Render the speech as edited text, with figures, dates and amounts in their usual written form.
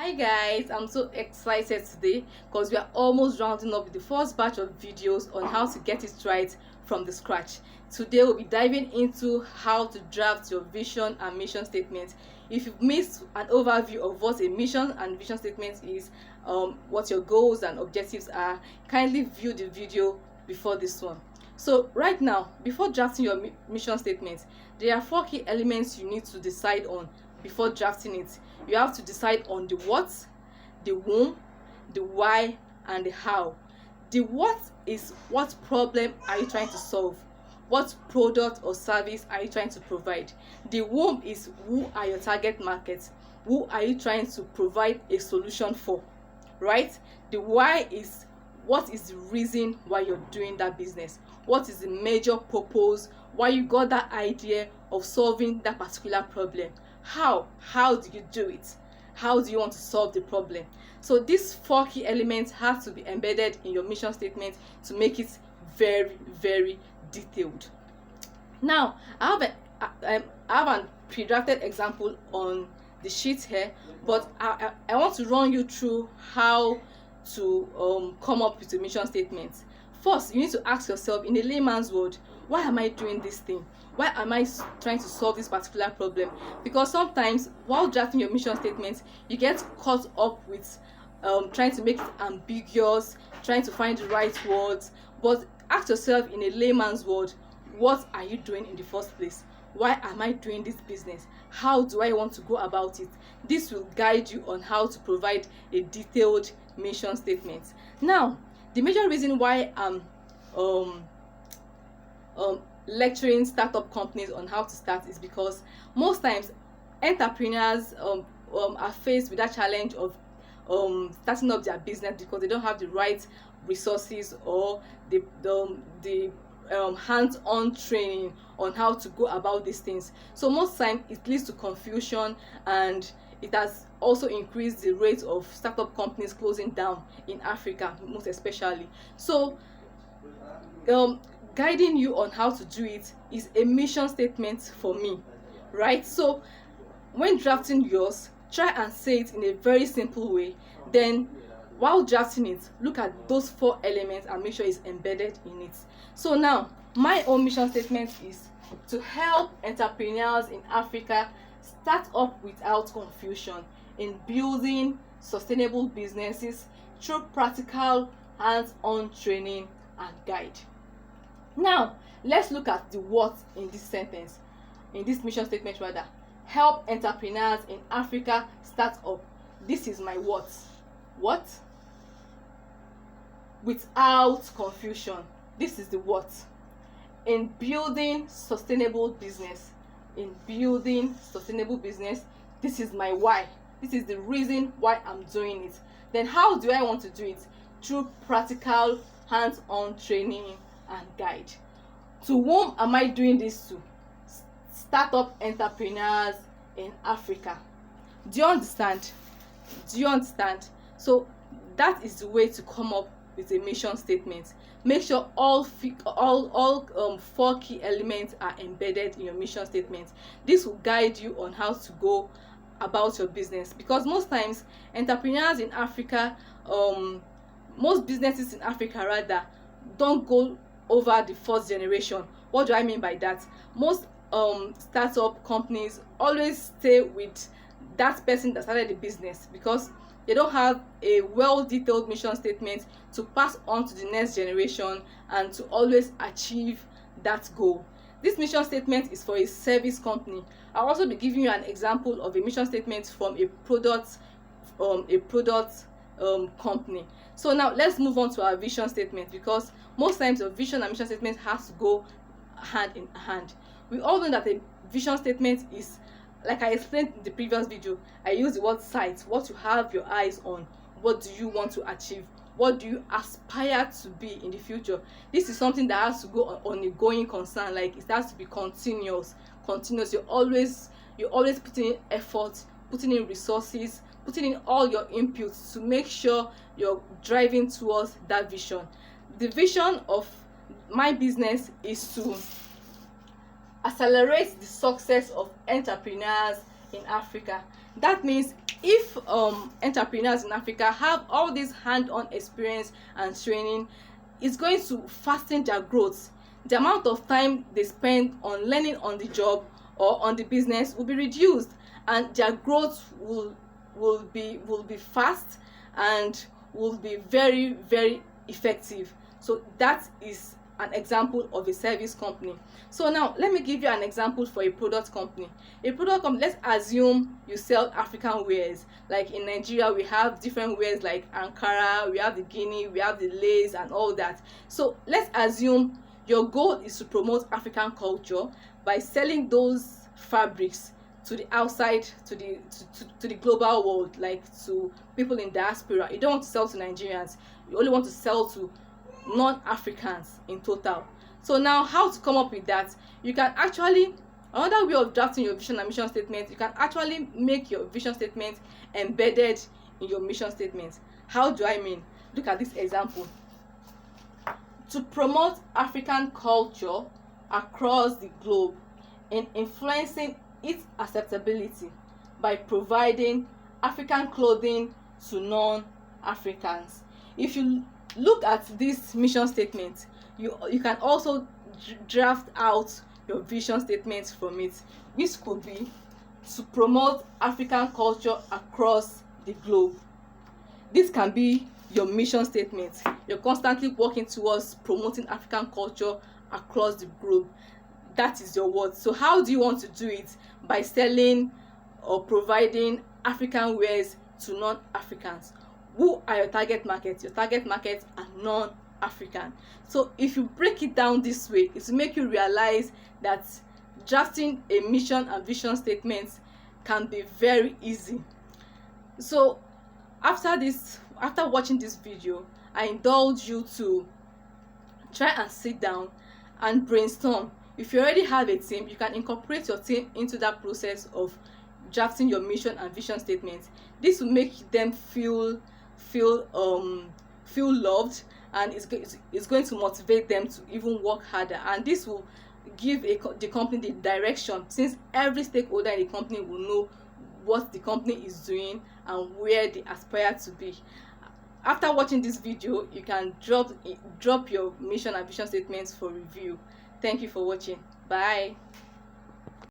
Hi guys, I'm so excited today because we are almost rounding up with the first batch of videos on how to get it right from the scratch. Today we'll be diving into how to draft your vision and mission statement. If you've missed an overview of what a mission and vision statement is, what your goals and objectives are, kindly view the video before this one. So right now, before drafting your mission statement, there are 4 key elements you need to decide on before drafting it. You have to decide on the what, the whom, the why, and the how. The what is what problem are you trying to solve? What product or service are you trying to provide? The whom is who are your target markets? Who are you trying to provide a solution for? Right? The why is what is the reason why you're doing that business? What is the major purpose? Why you got that idea of solving that particular problem? How do you do it? How do you want to solve the problem? So these 4 key elements have to be embedded in your mission statement to make it very, very detailed. Now I have a pre-drafted example on the sheet here, but I want to run you through how to come up with a mission statement. First, you need to ask yourself, in a layman's word, why am I doing this thing? Why am I trying to solve this particular problem? Because sometimes while drafting your mission statement, you get caught up with trying to make it ambiguous, trying to find the right words. But ask yourself, in a layman's word, what are you doing in the first place? Why am I doing this business? How do I want to go about it? This will guide you on how to provide a detailed mission statement. Now, the major reason why I'm lecturing startup companies on how to start is because most times entrepreneurs are faced with that challenge of starting up their business because they don't have the right resources or the hands-on training on how to go about these things. So most times it leads to confusion, and it has also increased the rate of startup companies closing down in Africa, most especially. So guiding you on how to do it is a mission statement for me, right? So when drafting yours, try and say it in a very simple way. Then while drafting it, look at those 4 elements and make sure it's embedded in it. So now my own mission statement is to help entrepreneurs in Africa start up without confusion in building sustainable businesses through practical hands-on training and guide. Now let's look at the what in this sentence, in this mission statement rather. Help entrepreneurs in Africa start up. This is my what without confusion. This is the what. In building sustainable business, this is my why. This is the reason why I'm doing it. Then how do I want to do it? Through practical hands-on training and guide. To whom am I doing this to? Startup entrepreneurs in Africa. Do you understand? So that is the way to come up with a mission statement. Make sure all 4 key elements are embedded in your mission statement. This will guide you on how to go about your business, because most times entrepreneurs in Africa, most businesses in Africa rather, don't go over the 4th generation. What do I mean by that? Most startup companies always stay with that person that started the business because they don't have a well-detailed mission statement to pass on to the next generation and to always achieve that goal. This mission statement is for a service company. I'll also be giving you an example of a mission statement from a product company. So now let's move on to our vision statement, because most times your vision and mission statement has to go hand in hand. We all know that a vision statement is, like I explained in the previous video, I use the word sight. What you have your eyes on. What do you want to achieve? What do you aspire to be in the future? This is something that has to go on a going concern. Like, it has to be continuous. You're always putting in effort, putting in resources, putting in all your inputs to make sure you're driving towards that vision. The vision of my business is to accelerate the success of entrepreneurs in Africa. That means If entrepreneurs in Africa have all this hand-on experience and training, it's going to fasten their growth. The amount of time they spend on learning on the job or on the business will be reduced, and their growth will be fast and will be very, very effective. So that is an example of a service company. So now let me give you an example for a product company. A product company, let's assume you sell African wares. Like in Nigeria, we have different wares like Ankara, we have the Guinea, we have the lace and all that. So let's assume your goal is to promote African culture by selling those fabrics to the outside, to the global world, like to people in diaspora. You don't want to sell to Nigerians, you only want to sell to non-Africans in total. So now, how to come up with that? You can actually, another way of drafting your vision and mission statement, you can actually make your vision statement embedded in your mission statement. How do I mean? Look at this example. To promote African culture across the globe and influencing its acceptability by providing African clothing to non-Africans. If you look at this mission statement, you can also draft out your vision statement from it, which could be to promote African culture across the globe. This can be your mission statement. You're constantly working towards promoting African culture across the globe. That is your word. So how do you want to do it? By selling or providing African wares to non-Africans. Who are your target market? Your target markets are non-African. So if you break it down this way, it will make you realize that drafting a mission and vision statement can be very easy. So after watching this video, I indulge you to try and sit down and brainstorm. If you already have a team, you can incorporate your team into that process of drafting your mission and vision statement. This will make them feel loved, and it's going to motivate them to even work harder, and this will give the company the direction, since every stakeholder in the company will know what the company is doing and where they aspire to be. After watching this video, you can drop your mission and vision statements for review. Thank you for watching. Bye.